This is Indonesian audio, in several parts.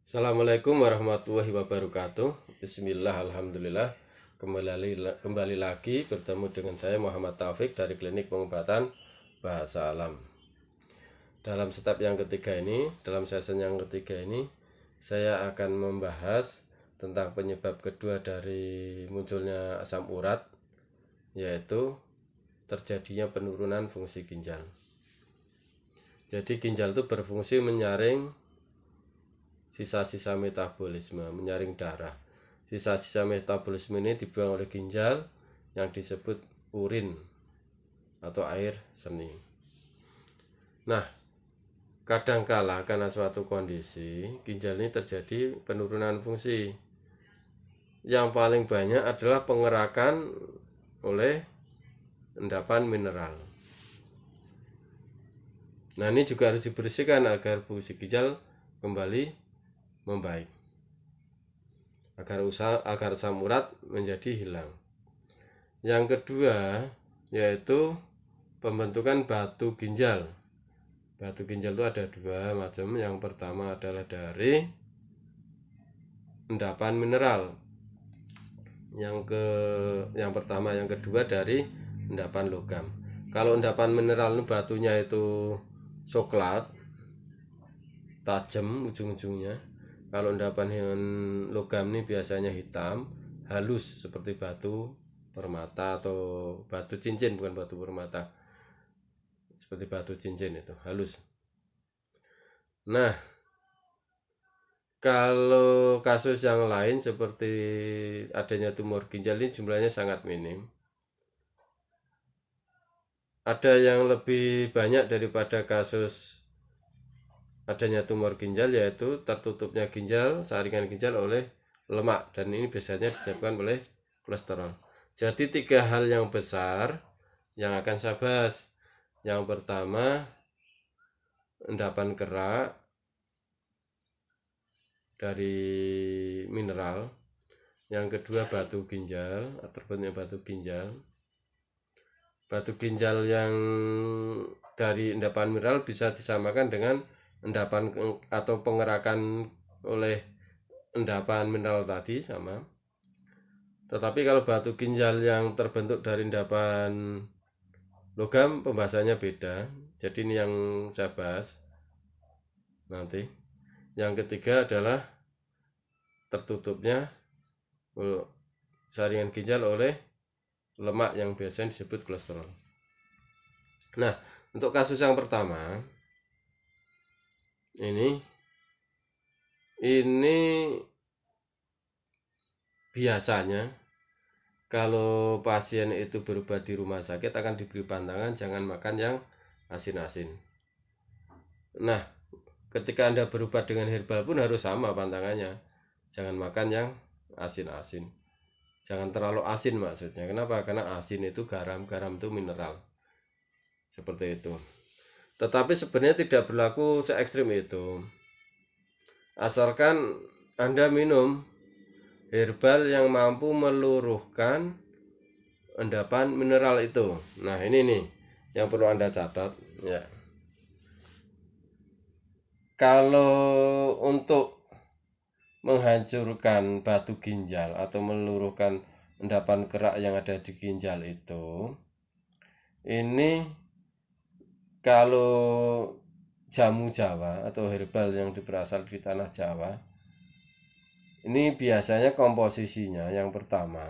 Assalamualaikum warahmatullahi wabarakatuh. Bismillah, alhamdulillah. Kembali lagi bertemu dengan saya Muhammad Taufik dari Klinik Pengobatan Bahasa Alam. Dalam session yang ketiga ini, saya akan membahas tentang penyebab kedua dari munculnya asam urat, yaitu terjadinya penurunan fungsi ginjal. Jadi ginjal itu berfungsi menyaring sisa-sisa metabolisme, menyaring darah. Sisa-sisa metabolisme ini dibuang oleh ginjal yang disebut urin atau air seni. Nah, kadangkala karena suatu kondisi ginjal ini terjadi penurunan fungsi. Yang paling banyak adalah pengerakan oleh endapan mineral. Nah, ini juga harus dibersihkan agar fungsi ginjal kembali membaik, agar asam urat menjadi hilang. Yang kedua yaitu pembentukan batu ginjal. Batu ginjal itu ada dua macam. Yang pertama adalah dari endapan mineral. Yang kedua dari endapan logam. Kalau endapan mineral itu batunya itu coklat, tajam ujung-ujungnya. Kalau endapan logam ini biasanya hitam, halus seperti batu permata atau batu cincin, bukan batu permata. Seperti batu cincin itu, halus. Nah, kalau kasus yang lain seperti adanya tumor ginjal ini jumlahnya sangat minim. Ada yang lebih banyak daripada kasus adanya tumor ginjal, yaitu tertutupnya ginjal, saringan ginjal oleh lemak, dan ini biasanya disebabkan oleh kolesterol. Jadi tiga hal yang besar yang akan saya bahas. Yang pertama, endapan kerak dari mineral. Yang kedua, batu ginjal, terbentuknya batu ginjal. Batu ginjal yang dari endapan mineral bisa disamakan dengan endapan atau pengerakan oleh endapan mineral tadi, sama. Tetapi kalau batu ginjal yang terbentuk dari endapan logam, pembahasannya beda. Jadi ini yang saya bahas nanti. Yang ketiga adalah tertutupnya saringan ginjal oleh lemak yang biasanya disebut kolesterol. Nah, untuk kasus yang pertama ini biasanya kalau pasien itu berobat di rumah sakit akan diberi pantangan jangan makan yang asin-asin. Nah, ketika Anda berobat dengan herbal pun harus sama pantangannya. Jangan makan yang asin-asin. Jangan terlalu asin maksudnya. Kenapa? Karena asin itu garam itu mineral. Seperti itu. Tetapi sebenarnya tidak berlaku se ekstrim itu. Asalkan Anda minum herbal yang mampu meluruhkan endapan mineral itu. Nah, ini nih yang perlu Anda catat ya. Kalau untuk menghancurkan batu ginjal atau meluruhkan endapan kerak yang ada di ginjal itu, ini kalau jamu Jawa atau herbal yang berasal di tanah Jawa, ini biasanya komposisinya yang pertama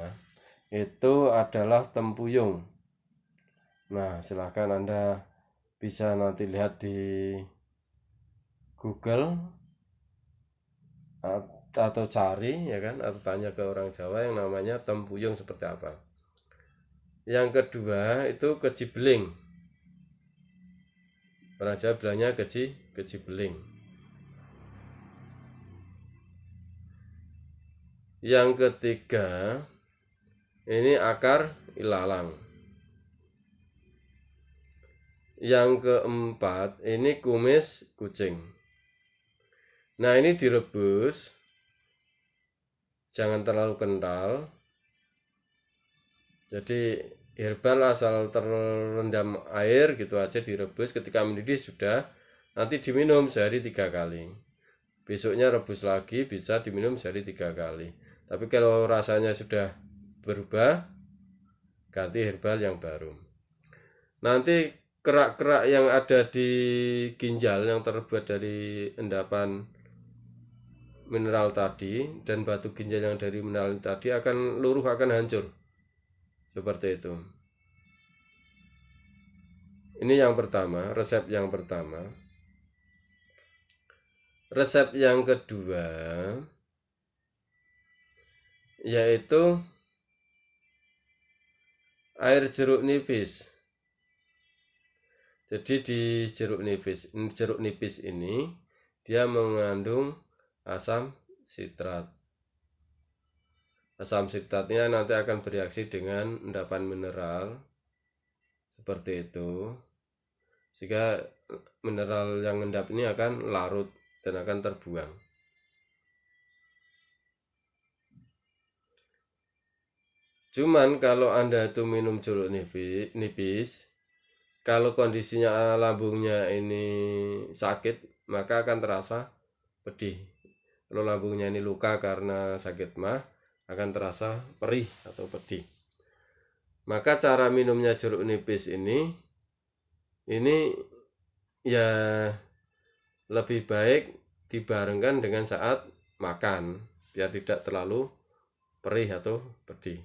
itu adalah tempuyung. Nah, silahkan Anda bisa nanti lihat di Google atau cari ya kan, atau tanya ke orang Jawa yang namanya tempuyung seperti apa. Yang kedua itu keji beling. Orang Jawa bilangnya keji beling. Yang ketiga ini akar ilalang. Yang keempat ini kumis kucing. Nah, ini direbus, jangan terlalu kental. Jadi herbal asal terendam air gitu aja direbus, ketika mendidih sudah, nanti diminum sehari 3 kali. besoknya rebus lagi, bisa diminum sehari 3 kali. Tapi kalau rasanya sudah berubah, ganti herbal yang baru. Nanti kerak-kerak yang ada di ginjal yang terbuat dari endapan mineral tadi dan batu ginjal yang dari mineral tadi akan luruh, akan hancur. Seperti itu. Ini yang pertama, resep yang pertama. Resep yang kedua yaitu air jeruk nipis. Jadi di jeruk nipis ini dia mengandung asam sitrat. Asam sitratnya nanti akan bereaksi dengan endapan mineral seperti itu, sehingga mineral yang endap ini akan larut dan akan terbuang. Cuman kalau Anda itu minum jeruk nipis, kalau kondisinya lambungnya ini sakit, maka akan terasa pedih. Kalau lambungnya ini luka karena sakit mah, akan terasa perih atau pedih. Maka cara minumnya jeruk nipis ini ya lebih baik dibarengkan dengan saat makan, biar tidak terlalu perih atau pedih.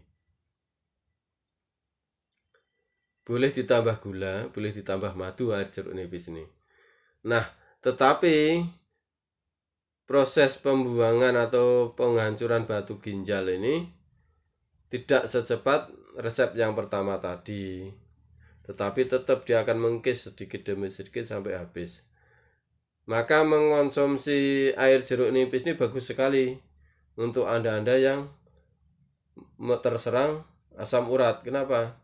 Boleh ditambah gula, boleh ditambah madu air jeruk nipis ini. Nah, tetapi proses pembuangan atau penghancuran batu ginjal ini tidak secepat resep yang pertama tadi, tetapi tetap dia akan mengkis sedikit demi sedikit sampai habis. Maka mengonsumsi air jeruk nipis ini bagus sekali untuk Anda yang terserang asam urat. Kenapa?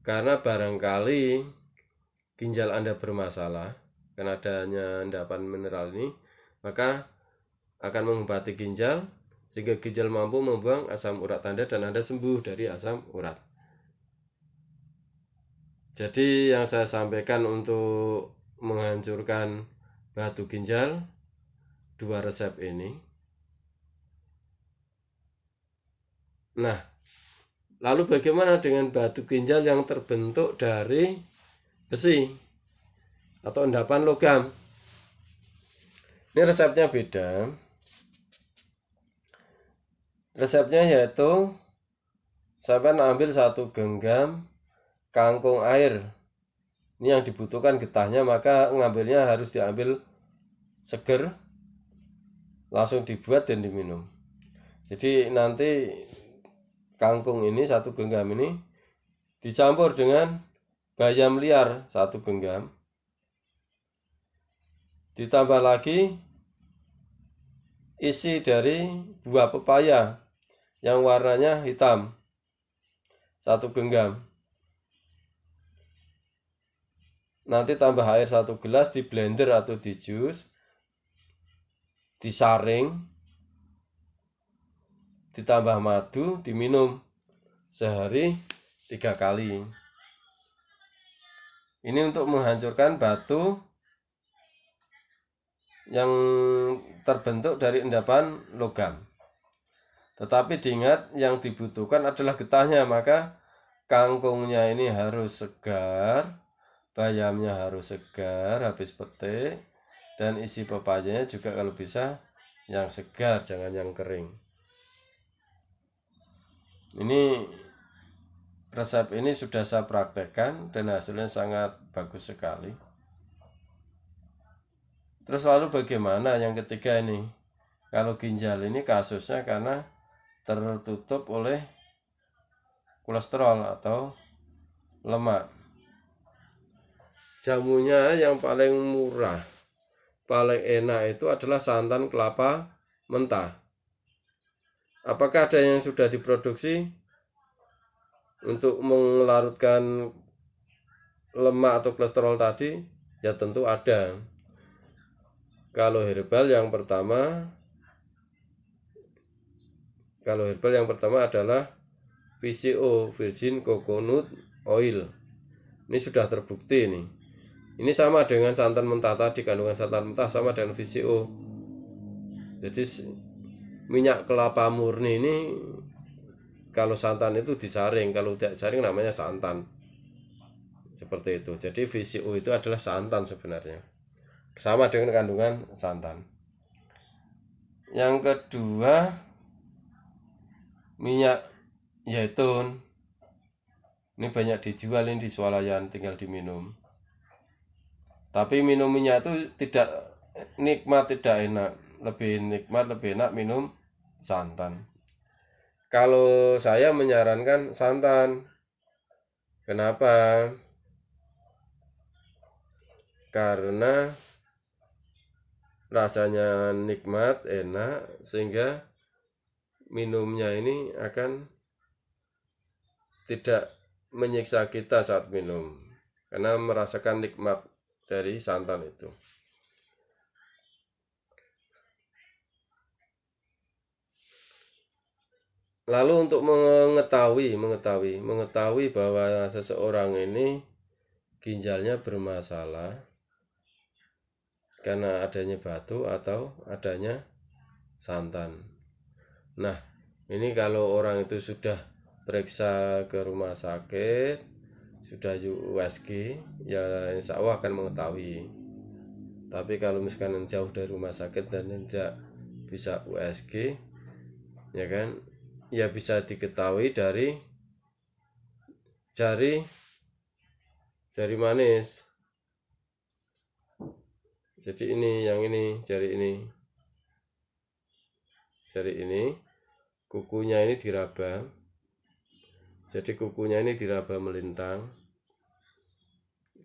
Karena barangkali ginjal Anda bermasalah karena adanya endapan mineral ini, maka akan mengobati ginjal sehingga ginjal mampu membuang asam urat Anda dan Anda sembuh dari asam urat. Jadi yang saya sampaikan untuk menghancurkan batu ginjal, 2 resep ini. Nah, lalu bagaimana dengan batu ginjal yang terbentuk dari besi atau endapan logam? Ini resepnya beda. Resepnya yaitu sampai ambil 1 genggam kangkung air. Ini yang dibutuhkan getahnya, maka ngambilnya harus diambil seger, langsung dibuat dan diminum. Jadi nanti kangkung ini 1 genggam ini dicampur dengan bayam liar 1 genggam, ditambah lagi isi dari buah pepaya yang warnanya hitam 1 genggam. Nanti tambah air 1 gelas, di blender atau di jus, disaring, ditambah madu, diminum sehari 3 kali. Ini untuk menghancurkan batu yang terbentuk dari endapan logam. Tetapi diingat yang dibutuhkan adalah getahnya, maka kangkungnya ini harus segar, bayamnya harus segar habis petik, dan isi pepayanya juga kalau bisa yang segar, jangan yang kering. Ini resep ini sudah saya praktekkan dan hasilnya sangat bagus sekali. Terus lalu bagaimana yang ketiga ini? Kalau ginjal ini kasusnya karena tertutup oleh kolesterol atau lemak. Jamunya yang paling murah, paling enak itu adalah santan kelapa mentah. Apakah ada yang sudah diproduksi untuk melarutkan lemak atau kolesterol tadi? Ya tentu ada. Kalau herbal yang pertama adalah VCO, Virgin Coconut Oil. Ini sudah terbukti ini. Ini sama dengan santan mentah tadi, kandungan santan mentah sama dengan VCO. Jadi minyak kelapa murni ini kalau santan itu disaring, kalau tidak disaring namanya santan. Seperti itu. Jadi VCO itu adalah santan sebenarnya. Sama dengan kandungan santan. Yang kedua, minyak zaitun. Ini banyak dijual ini di swalayan, tinggal diminum. Tapi minum minyak itu tidak nikmat, tidak enak. Lebih nikmat, lebih enak minum santan. Kalau saya menyarankan santan. Kenapa? Karena rasanya nikmat, enak, sehingga minumnya ini akan tidak menyiksa kita saat minum, karena merasakan nikmat dari santan itu. Lalu untuk mengetahui bahwa seseorang ini ginjalnya bermasalah karena adanya batu atau adanya santan. Nah, ini kalau orang itu sudah periksa ke rumah sakit, sudah USG, ya insya Allah akan mengetahui. Tapi kalau misalkan jauh dari rumah sakit dan tidak bisa USG, ya kan, ya bisa diketahui dari jari manis. Jadi ini, yang ini, jari ini, kukunya ini diraba. Jadi kukunya ini diraba melintang.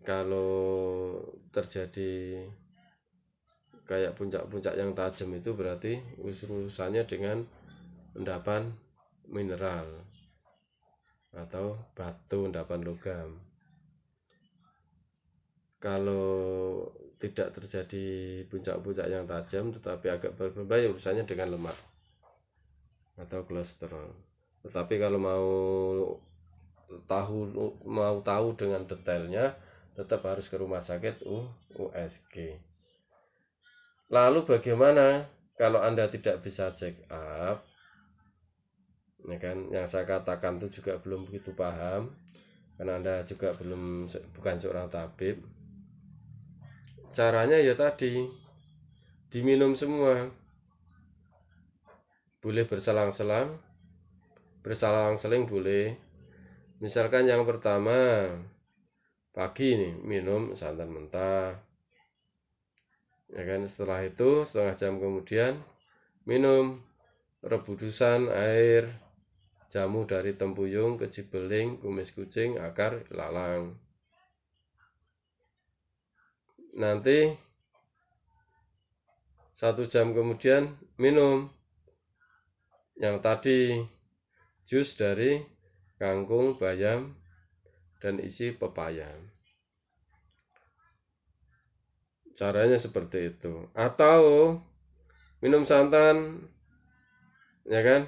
Kalau terjadi kayak puncak-puncak yang tajam itu berarti urusannya dengan endapan mineral atau batu, endapan logam. Kalau tidak terjadi puncak-puncak yang tajam tetapi agak berbahaya, urusannya dengan lemak atau kolesterol. Tetapi kalau mau tahu dengan detailnya, tetap harus ke rumah sakit USG. Lalu bagaimana kalau Anda tidak bisa check up? Ya kan, yang saya katakan itu juga belum begitu paham, karena Anda juga bukan seorang tabib. Caranya ya tadi, diminum semua. Boleh berselang-seling boleh. Misalkan yang pertama, pagi nih minum santan mentah. Ya kan, setelah itu setengah jam kemudian minum rebusan air jamu dari tempuyung, kecibeling, kumis kucing, akar ilalang. Nanti 1 jam kemudian minum yang tadi, jus dari kangkung, bayam, dan isi pepaya. Caranya seperti itu. Atau minum santan, ya kan,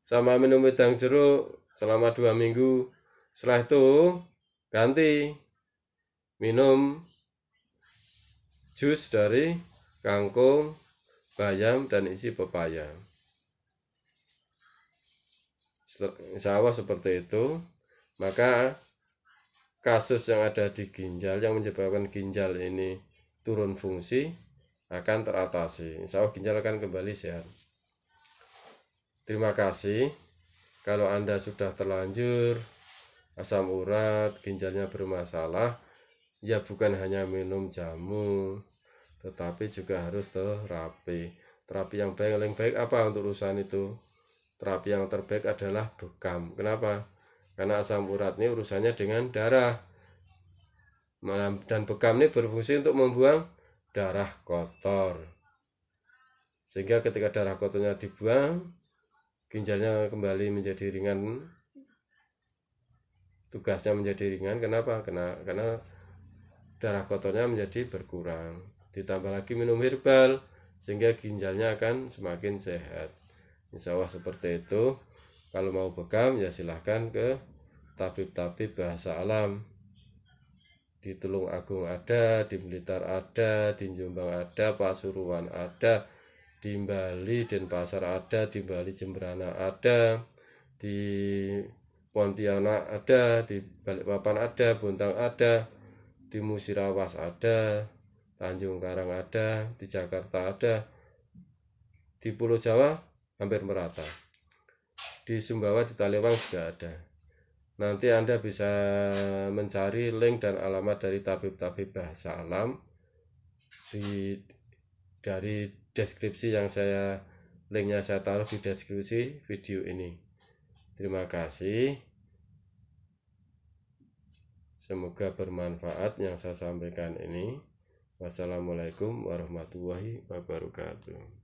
sama minum wedang jeruk selama 2 minggu. Setelah itu ganti minum jus dari kangkung, bayam, dan isi pepaya. Insya Allah seperti itu. Maka kasus yang ada di ginjal yang menyebabkan ginjal ini turun fungsi akan teratasi. Insya Allah ginjal akan kembali sehat. Terima kasih. Kalau Anda sudah terlanjur asam urat, ginjalnya bermasalah, ya bukan hanya minum jamu, tetapi juga harus terapi. Terapi yang paling baik apa untuk urusan itu? Terapi yang terbaik adalah bekam. Kenapa? Karena asam urat ini urusannya dengan darah. Dan bekam ini berfungsi untuk membuang darah kotor. Sehingga ketika darah kotornya dibuang, ginjalnya kembali menjadi ringan. Tugasnya menjadi ringan. Kenapa? Karena darah kotornya menjadi berkurang. Ditambah lagi minum herbal, sehingga ginjalnya akan semakin sehat. Insya Allah seperti itu. Kalau mau bekam ya silahkan ke tabib-tabib bahasa alam. Di Tulung Agung ada, di Blitar ada, di Jombang ada, Pasuruan ada. di Bali Denpasar ada, di Bali Jemberana ada, di Pontianak ada, di Balikpapan ada, Bontang ada, di Musirawas ada, Tanjung Karang ada, di Jakarta ada, di Pulau Jawa hampir merata, di Sumbawa, di Talewang juga ada. Nanti Anda bisa mencari link dan alamat dari tabib-tabib bahasa alam dari deskripsi yang linknya saya taruh di deskripsi video ini. Terima kasih. Semoga bermanfaat yang saya sampaikan ini. Wassalamualaikum warahmatullahi wabarakatuh.